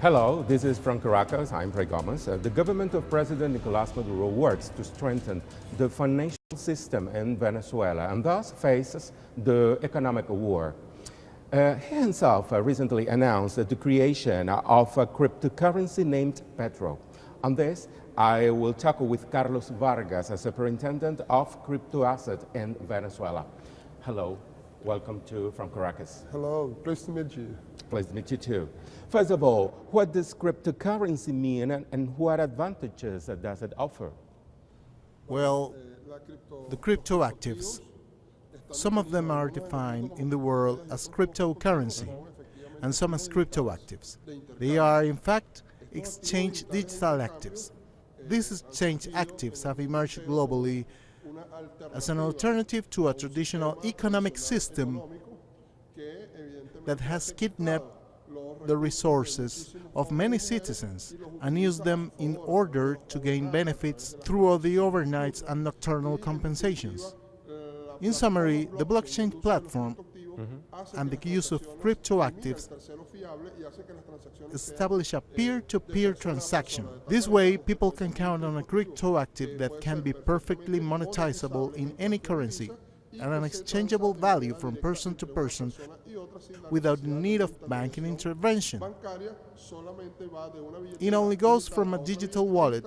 Hello, this is from Caracas. I'm Vargas. The government of President Nicolás Maduro works to strengthen the financial system in Venezuela and thus faces the economic war. He himself recently announced the creation of a cryptocurrency named Petro. On this, I will talk with Carlos Vargas, a superintendent of crypto asset in Venezuela. Hello, welcome to From Caracas. Hello, pleased to meet you. Pleased to meet you too. First of all, what does cryptocurrency mean and what advantages does it offer? Well, the crypto actives, some of them are defined in the world as cryptocurrency and some as crypto actives. They are, in fact, exchange digital actives. These exchange actives have emerged globally as an alternative to a traditional economic system that has kidnapped the resources of many citizens and used them in order to gain benefits through the overnights and nocturnal compensations. In summary, the blockchain platform and the use of cryptoactives establish a peer-to-peer transaction. This way, people can count on a cryptoactive that can be perfectly monetizable in any currency and an exchangeable value from person to person without the need of banking intervention. It only goes from a digital wallet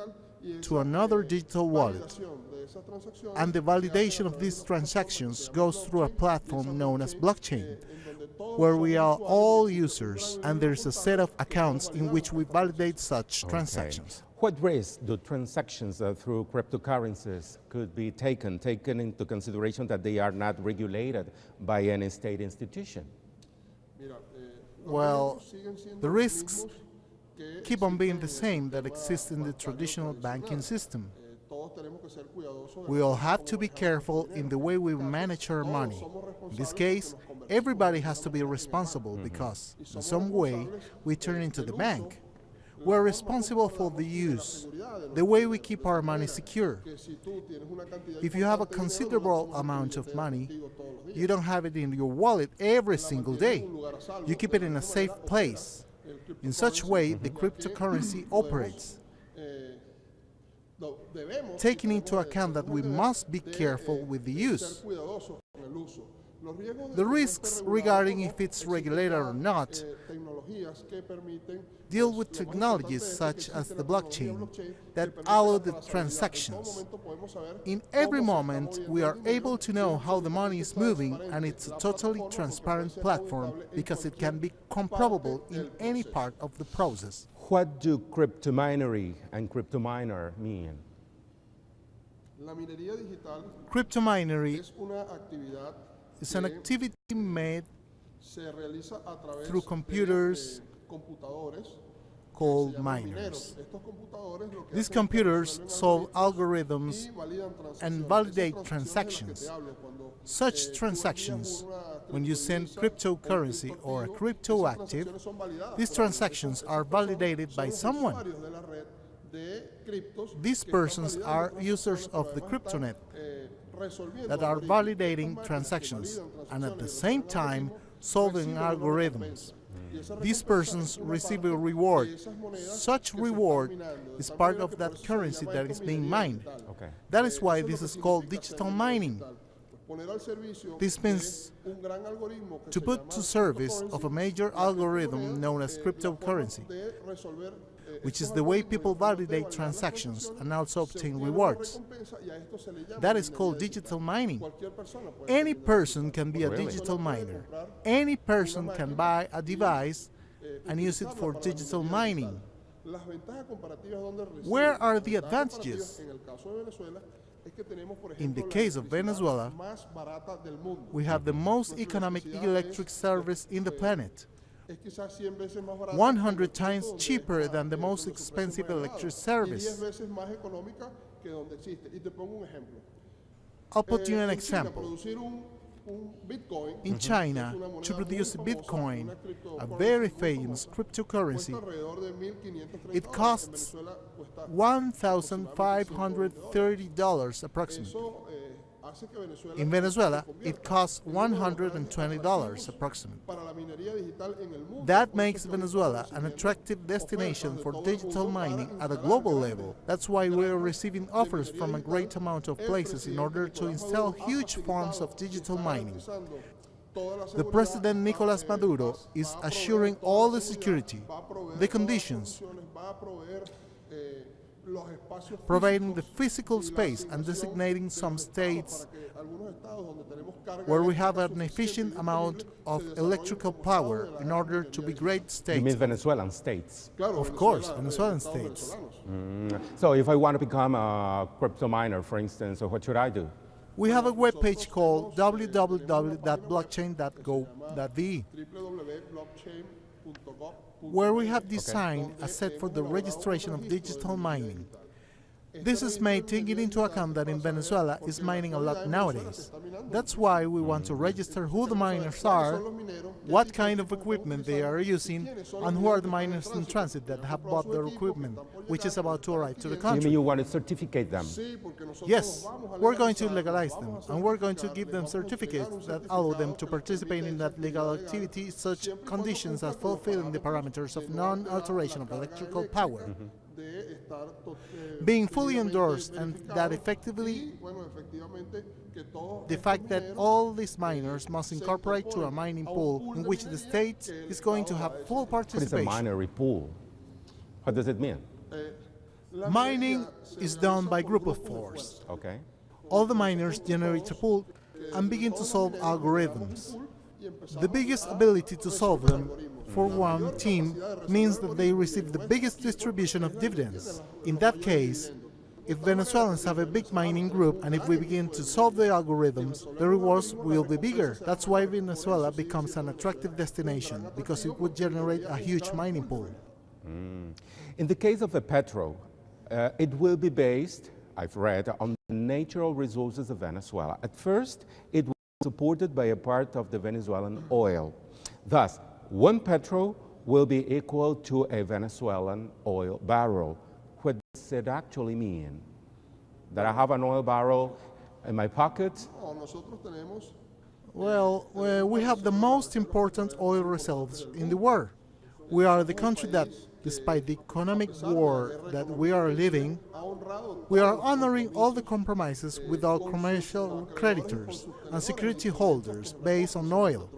to another digital wallet, and the validation of these transactions goes through a platform known as blockchain, where we are all users, and there's a set of accounts in which we validate such transactions. What risks do transactions through cryptocurrencies could be taken into consideration that they are not regulated by any state institution? Well, the risks keep on being the same that exist in the traditional banking system. We all have to be careful in the way we manage our money. In this case, everybody has to be responsible because, in some way, we turn into the bank. We're responsible for the use, the way we keep our money secure. If you have a considerable amount of money, you don't have it in your wallet every single day. You keep it in a safe place. In such way, the cryptocurrency operates. Taking into account that we must be careful with the use. The risks regarding if it's regulated or not deal with technologies such as the blockchain that allow the transactions. In every moment, we are able to know how the money is moving, and it's a totally transparent platform because it can be comprovable in any part of the process. What do cryptominery and cryptominer mean? Cryptominery is an activity made through computers called miners. These computers solve algorithms and validate transactions. Such transactions, when you send cryptocurrency or a cryptoactive, these transactions are validated by someone. These persons are users of the cryptonet that are validating transactions and at the same time solving algorithms. These persons receive a reward. Such reward is part of that currency that is being mined. That is why this is called digital mining. This means to put to service of a major algorithm known as cryptocurrency, which is the way people validate transactions and also obtain rewards. That is called digital mining. Any person can be a digital miner. Any person can buy a device and use it for digital mining. Where are the advantages? In the case of Venezuela, we have the most economic electric service in the planet. 100 times cheaper than the most expensive electric service. I'll put you an example. In China, to produce Bitcoin, a very famous cryptocurrency, it costs $1,530 approximately. In Venezuela, it costs $120 approximately. That makes Venezuela an attractive destination for digital mining at a global level. That's why we are receiving offers from a great amount of places in order to install huge farms of digital mining. The President Nicolás Maduro is assuring all the security, the conditions, providing the physical space and designating some states where we have an efficient amount of electrical power in order to be great states. You mean Venezuelan states? Of course, Venezuelan states. So if I want to become a crypto miner, for instance, so what should I do? We have a webpage called www.blockchain.gov.ve, where we have designed a set for the registration of digital mining. This is made taking into account that in Venezuela is mining a lot nowadays. That's why we want to register who the miners are, what kind of equipment they are using, and who are the miners in transit that have bought their equipment, which is about to arrive to the country. You mean you want to certificate them? Yes, we're going to legalize them, and we're going to give them certificates that allow them to participate in that legal activity, such conditions as fulfilling the parameters of non-alteration of electrical power. Being fully endorsed, and that effectively the fact that all these miners must incorporate to a mining pool in which the state is going to have full participation. What is a minery pool? What does it mean? Mining is done by group of fours. Okay. All the miners generate a pool and begin to solve algorithms. The biggest ability to solve them for one team means that they receive the biggest distribution of dividends. In that case, if Venezuelans have a big mining group and if we begin to solve the algorithms, the rewards will be bigger. That's why Venezuela becomes an attractive destination, because it would generate a huge mining pool. In the case of a petro, it will be based, I've read, on the natural resources of Venezuela. At first, it was supported by a part of the Venezuelan oil. Thus, one petro will be equal to a Venezuelan oil barrel. What does it actually mean? That I have an oil barrel in my pocket? Well, we have the most important oil reserves in the world. We are the country that, despite the economic war that we are living, we are honoring all the compromises with our commercial creditors and security holders based on oil.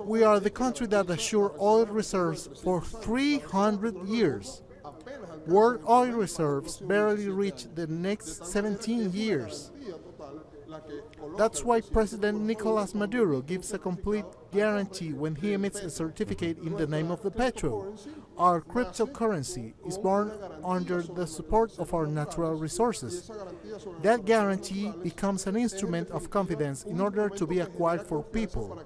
We are the country that assure oil reserves for 300 years. World oil reserves barely reach the next 17 years. That's why President Nicolás Maduro gives a complete guarantee when he emits a certificate in the name of the petro. Our cryptocurrency is born under the support of our natural resources. That guarantee becomes an instrument of confidence in order to be acquired for people.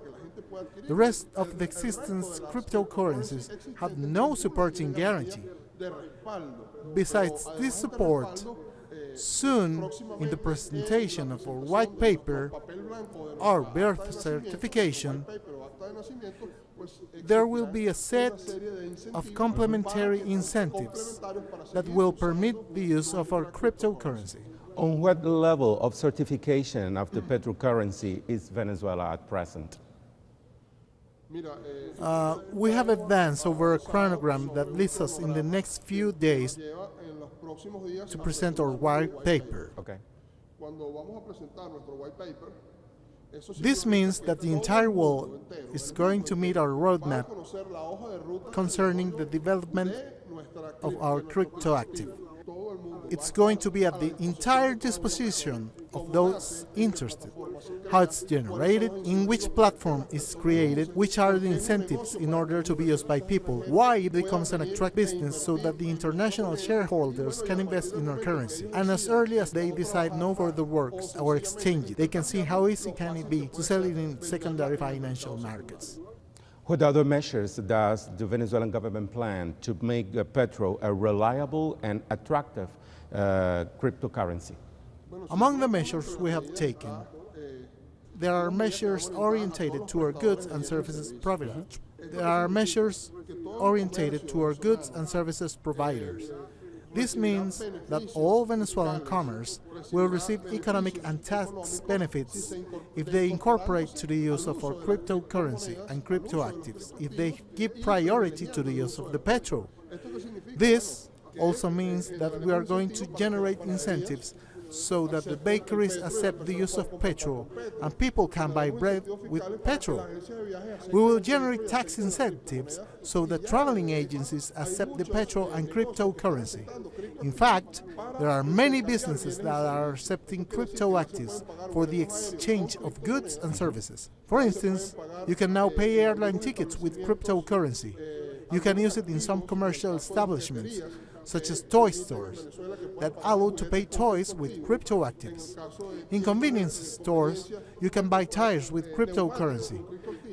The rest of the existence cryptocurrencies have no supporting guarantee. Besides this support, soon, in the presentation of our white paper, our birth certification, there will be a set of complementary incentives that will permit the use of our cryptocurrency. On what level of certification of the petrocurrency is Venezuela at present? We have advanced over a chronogram that leads us in the next few days to present our white paper. Okay. This means that the entire world is going to meet our roadmap concerning the development of our crypto active. It's going to be at the entire disposition of those interested. How it's generated, in which platform it's created, which are the incentives in order to be used by people, why it becomes an attractive business so that the international shareholders can invest in our currency. And as early as they decide no further works or exchange it, they can see how easy can it be to sell it in secondary financial markets. What other measures does the Venezuelan government plan to make petro a reliable and attractive cryptocurrency? Among the measures we have taken, there are measures orientated toward goods and services providers. This means that all Venezuelan commerce will receive economic and tax benefits if they incorporate to the use of our cryptocurrency and cryptoactives, if they give priority to the use of the petrol. This also means that we are going to generate incentives so that the bakeries accept the use of petrol and people can buy bread with petrol. We will generate tax incentives so that traveling agencies accept the petrol and cryptocurrency. In fact, there are many businesses that are accepting cryptoactives for the exchange of goods and services. For instance, you can now pay airline tickets with cryptocurrency. You can use it in some commercial establishments, such as toy stores, that allow to pay toys with cryptoactives. In convenience stores, you can buy tires with cryptocurrency.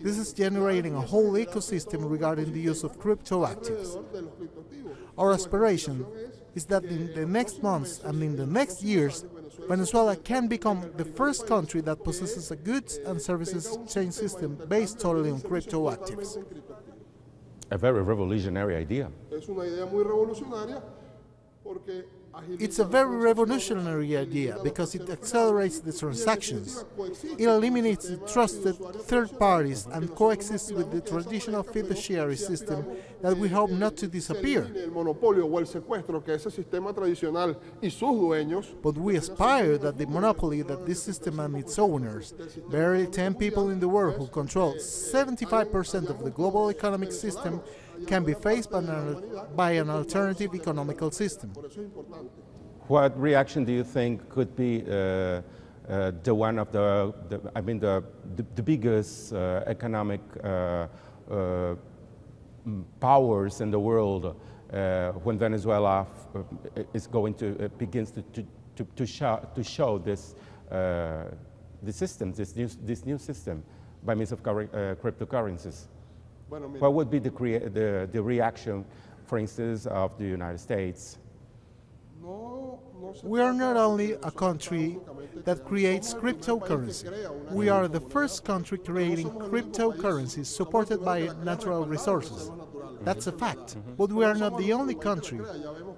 This is generating a whole ecosystem regarding the use of cryptoactives. Our aspiration is that in the next months and in the next years, Venezuela can become the first country that possesses a goods and services exchange system based totally on cryptoactives. A very revolutionary idea. It's a very revolutionary idea because it accelerates the transactions. It eliminates the trusted third parties and coexists with the traditional fiduciary system that we hope not to disappear. But we aspire that the monopoly that this system and its owners, barely 10 people in the world who control 75% of the global economic system, can be faced by an alternative economical system. What reaction do you think could be the one of the biggest economic powers in the world when Venezuela is going to begins to show this new system by means of cryptocurrencies? What would be the reaction, for instance, of the United States? We are not only a country that creates cryptocurrency. We are the first country creating cryptocurrencies supported by natural resources. That's a fact. But we are not the only country.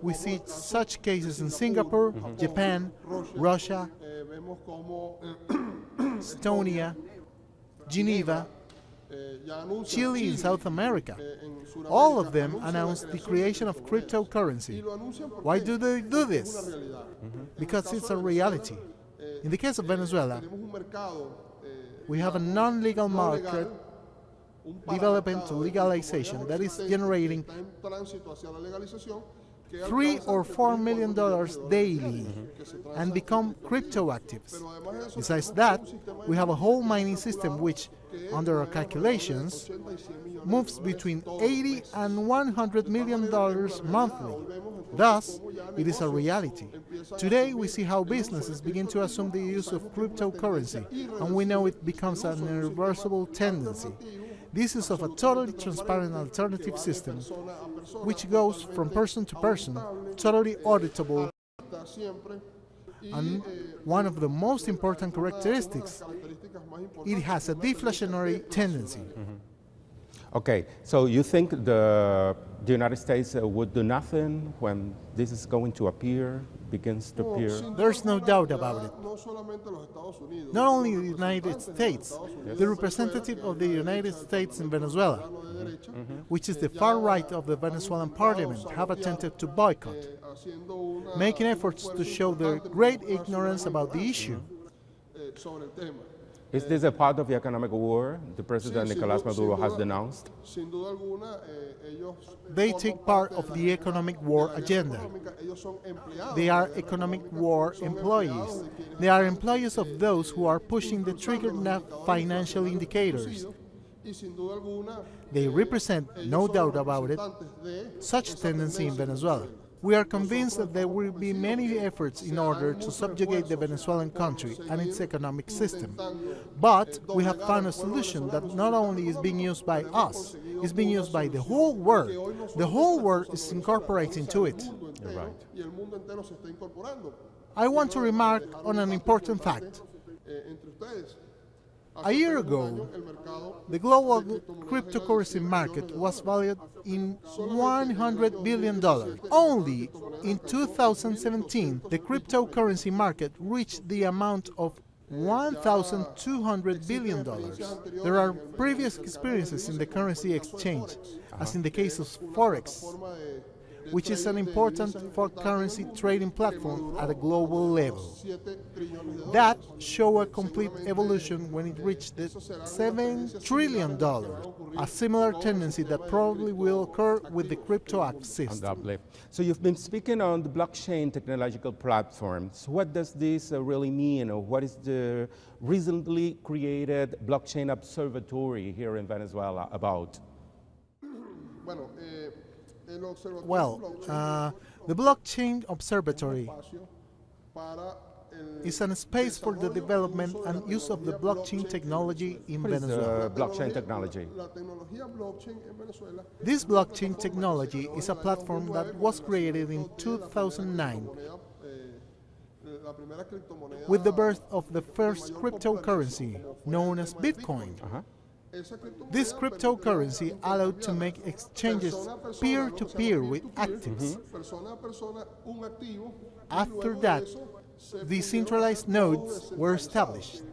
We see such cases in Singapore, Japan, Russia, Estonia, Geneva, Chile in South America. All of them announced the creation of cryptocurrency. Why do they do this? Because it's a reality. In the case of Venezuela, we have a non-legal market developing to legalization that is generating $3 or $4 million daily and become cryptoactives. Besides that, we have a whole mining system which, under our calculations, moves between $80 and $100 million monthly. Thus, it is a reality. Today, we see how businesses begin to assume the use of cryptocurrency, and we know it becomes an irreversible tendency. This is of a totally transparent alternative system, which goes from person to person, totally auditable, and one of the most important characteristics, it has a deflationary tendency. Okay, so you think the United States would do nothing when this is going to begins to appear? There's no doubt about it. Not only the United States, the representative of the United States in Venezuela, which is the far right of the Venezuelan parliament, have attempted to boycott, making efforts to show their great ignorance about the issue. Is this a part of the economic war the President Nicolás Maduro has denounced? They take part of the economic war agenda. They are economic war employees. They are employees of those who are pushing the trigger financial indicators. They represent, no doubt about it, such tendency in Venezuela. We are convinced that there will be many efforts in order to subjugate the Venezuelan country and its economic system. But we have found a solution that not only is being used by us, is being used by the whole world. The whole world is incorporating to it. You're right. I want to remark on an important fact. A year ago, the global cryptocurrency market was valued in $100 billion. Only in 2017, the cryptocurrency market reached the amount of $1,200 billion. There are previous experiences in the currency exchange, as in the case of Forex, which is an important foreign currency trading platform at a global level. That showed a complete evolution when it reached the $7 trillion, a similar tendency that probably will occur with the crypto app system. Undoubtedly. So you've been speaking on the blockchain technological platforms. What does this really mean, or what is the recently created blockchain observatory here in Venezuela about? Well, the Blockchain Observatory is a space for the development and use of the blockchain technology in Venezuela. Blockchain technology. This blockchain technology is a platform that was created in 2009 with the birth of the first cryptocurrency, known as Bitcoin. This cryptocurrency allowed to make exchanges peer-to-peer with actives. After that, decentralized nodes were established.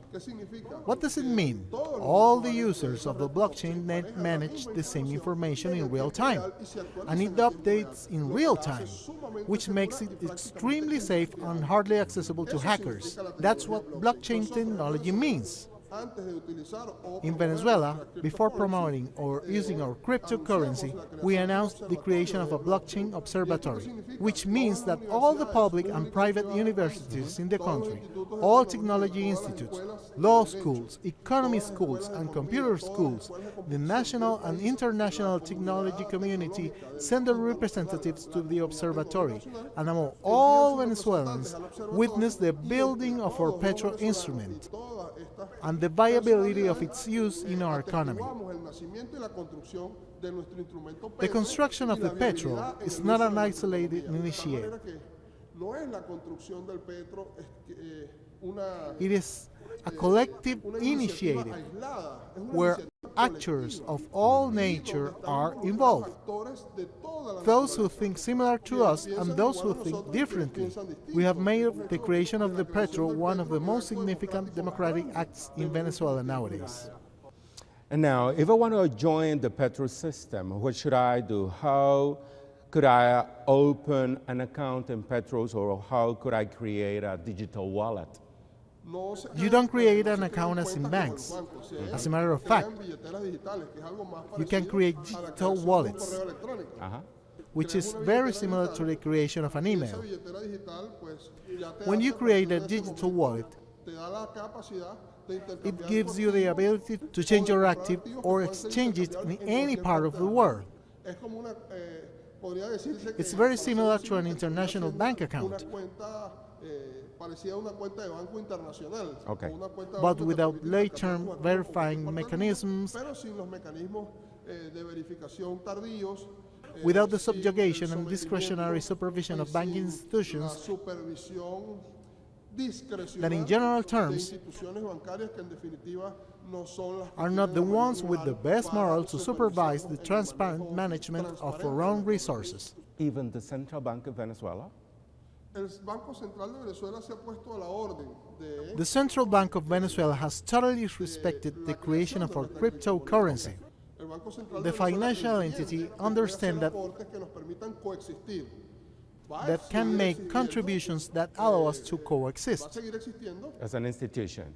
What does it mean? All the users of the blockchain manage the same information in real time, and it updates in real time, which makes it extremely safe and hardly accessible to hackers. That's what blockchain technology means. In Venezuela, before promoting or using our cryptocurrency, we announced the creation of a blockchain observatory, which means that all the public and private universities in the country, all technology institutes, law schools, economy schools, and computer schools, the national and international technology community send their representatives to the observatory, and among all Venezuelans witness the building of our petro instrument and the viability of its use in our economy. The construction of the petro is not an isolated initiative. It is a collective initiative where actors of all nature are involved. Those who think similar to us and those who think differently. We have made the creation of the petro one of the most significant democratic acts in Venezuela nowadays. And now, if I want to join the petro system, what should I do? How could I open an account in Petros, or how could I create a digital wallet? You don't create an account as in banks. As a matter of fact, you can create digital wallets, which is very similar to the creation of an email. When you create a digital wallet, it gives you the ability to change your active or exchange it in any part of the world. It's very similar to an international bank account, Okay. but without late-term verifying mechanisms, without the subjugation and discretionary supervision of banking institutions that in general terms are not the ones with the best morals to supervise the transparent management of our own resources. Even the Central Bank of Venezuela? The Central Bank of Venezuela has totally respected the creation of our cryptocurrency. The financial entity understands that can make contributions that allow us to coexist. As an institution?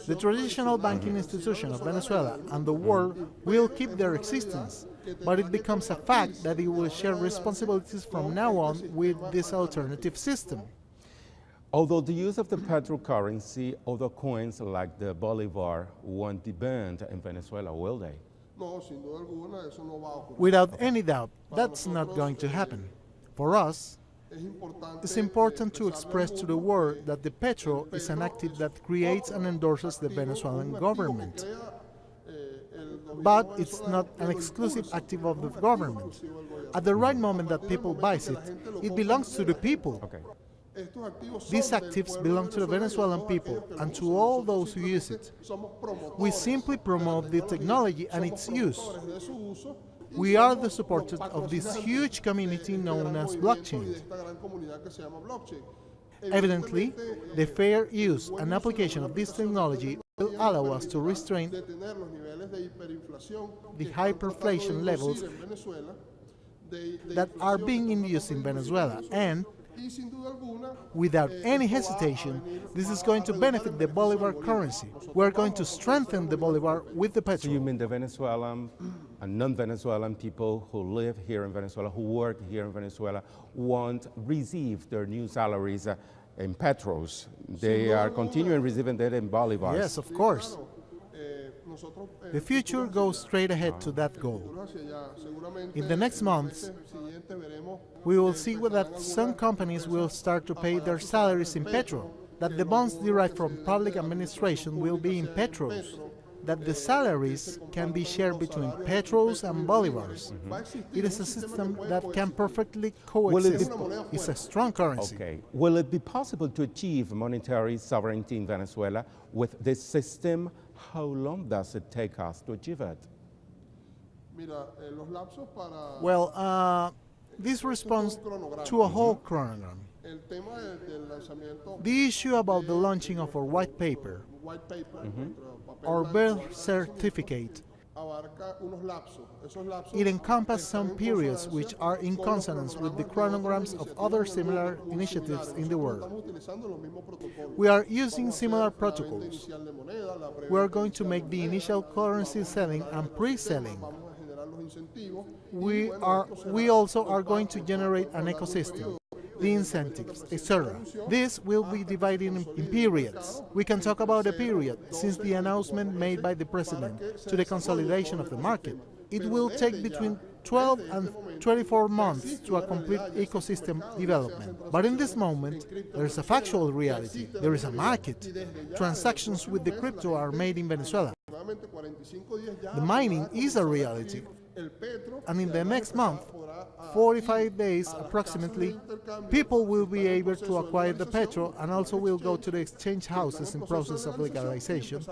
The traditional banking institution of Venezuela and the world will keep their existence, but it becomes a fact that it will share responsibilities from now on with this alternative system. Although the use of the petro currency, other coins like the Bolivar won't be banned in Venezuela, will they? Without any doubt, that's not going to happen. For us, it's important to express to the world that the petro is an active that creates and endorses the Venezuelan government. But it's not an exclusive active of the government. At the right moment that people buy it, it belongs to the people. Okay. These actives belong to the Venezuelan people and to all those who use it. We simply promote the technology and its use. We are the supporters of this huge community known as blockchain. Evidently, the fair use and application of this technology will allow us to restrain the hyperinflation levels that are being induced in Venezuela, and without any hesitation, this is going to benefit the Bolivar currency. We're going to strengthen the Bolivar with the petrol. So you mean the Venezuelan and non-Venezuelan people who live here in Venezuela, who work here in Venezuela, won't receive their new salaries in petros. They are continuing receiving that in bolivars. Yes, of course. The future goes straight ahead to that goal. In the next months, we will see that some companies will start to pay their salaries in petro, that the bonds derived from public administration will be in petros, that the salaries can be shared between petros and bolivars. It is a system that can perfectly coexist. It's a strong currency. Okay. Will it be possible to achieve monetary sovereignty in Venezuela with this system? How long does it take us to achieve it? Well, this responds to a whole chronogram. The issue about the launching of our white paper, our birth certificate, it encompasses some periods which are in consonance with the chronograms of other similar initiatives in the world. We are using similar protocols. We are going to make the initial currency selling and pre-selling. We also are going to generate an ecosystem, the incentives, etc. This will be divided in periods. We can talk about a period since the announcement made by the President to the consolidation of the market. It will take between 12 and 24 months to a complete ecosystem development. But in this moment, there is a factual reality. There is a market. Transactions with the crypto are made in Venezuela. The mining is a reality. And in the next month, 45 days approximately, people will be able to acquire the petrol and also will go to the exchange houses in process of legalization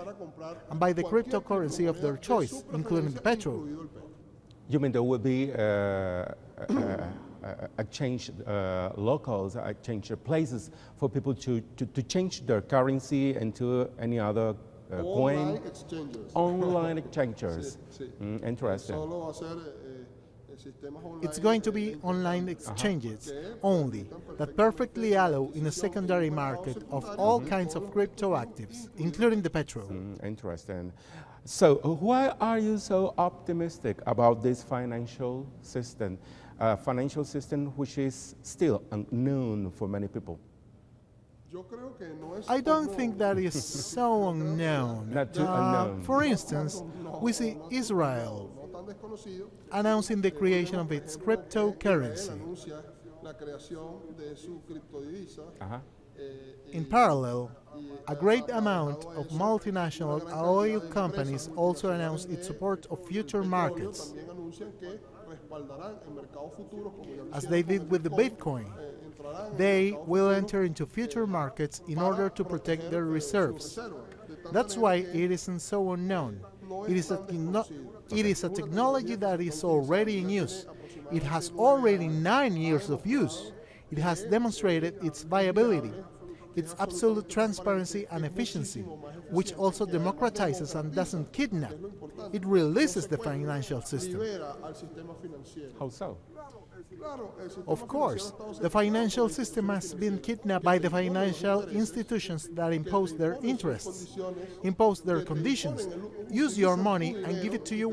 and buy the cryptocurrency of their choice, including the petrol. You mean there will be exchange locals, exchange places for people to change their currency into any other coin? Online exchanges. Interesting. It's going to be online exchanges only that perfectly allow in a secondary market of all kinds of crypto actives, including the petrol. Interesting. So why are you so optimistic about this financial system which is still unknown for many people? I don't think that is so unknown. Not too unknown. For instance, we see Israel announcing the creation of its cryptocurrency. In parallel, a great amount of multinational oil companies also announced its support of future markets, as they did with the Bitcoin. They will enter into future markets in order to protect their reserves. That's why it isn't so unknown. It is a technology that is already in use. It has already 9 years of use. It has demonstrated its viability, its absolute transparency and efficiency, which also democratizes and doesn't kidnap. It releases the financial system. How so? Of course, the financial system has been kidnapped by the financial institutions that impose their interests, impose their conditions, use your money and give it to you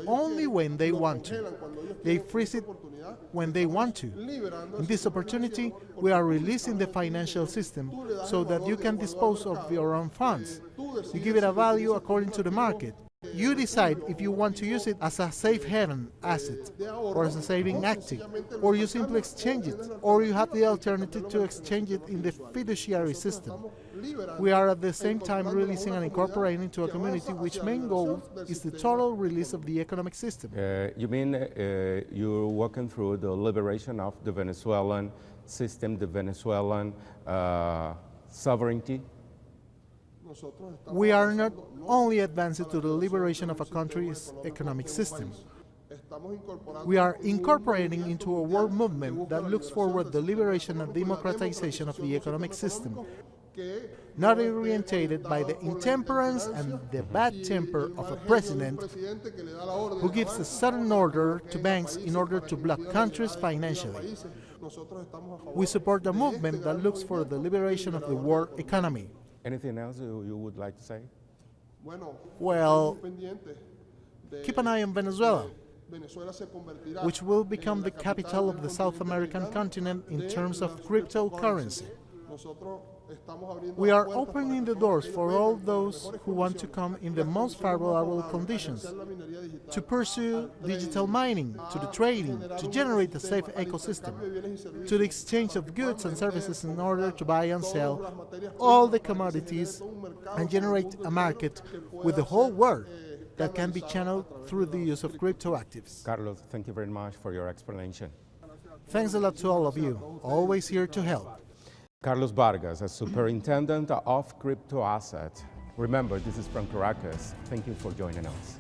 only when they want to. They freeze it when they want to. In this opportunity, we are releasing the financial system so that you can dispose of your own funds. You give it a value according to the market. You decide if you want to use it as a safe haven asset or as a saving active, or you simply exchange it, or you have the alternative to exchange it in the fiduciary system. We are at the same time releasing and incorporating into a community which main goal is the total release of the economic system. You mean you're working through the liberation of the Venezuelan system, the Venezuelan sovereignty? We are not only advancing to the liberation of a country's economic system. We are incorporating into a world movement that looks forward the liberation and democratization of the economic system, not orientated by the intemperance and the bad temper of a president who gives a sudden order to banks in order to block countries financially. We support a movement that looks for the liberation of the world economy. Anything else you would like to say? Well, keep an eye on Venezuela, which will become the capital of the South American continent in terms of cryptocurrency. We are opening the doors for all those who want to come in the most favorable conditions, to pursue digital mining, to the trading, to generate a safe ecosystem, to the exchange of goods and services in order to buy and sell all the commodities and generate a market with the whole world that can be channeled through the use of cryptoactives. Carlos, thank you very much for your explanation. Thanks a lot to all of you, always here to help. Carlos Vargas, a superintendent of crypto assets. Remember, this is from Caracas. Thank you for joining us.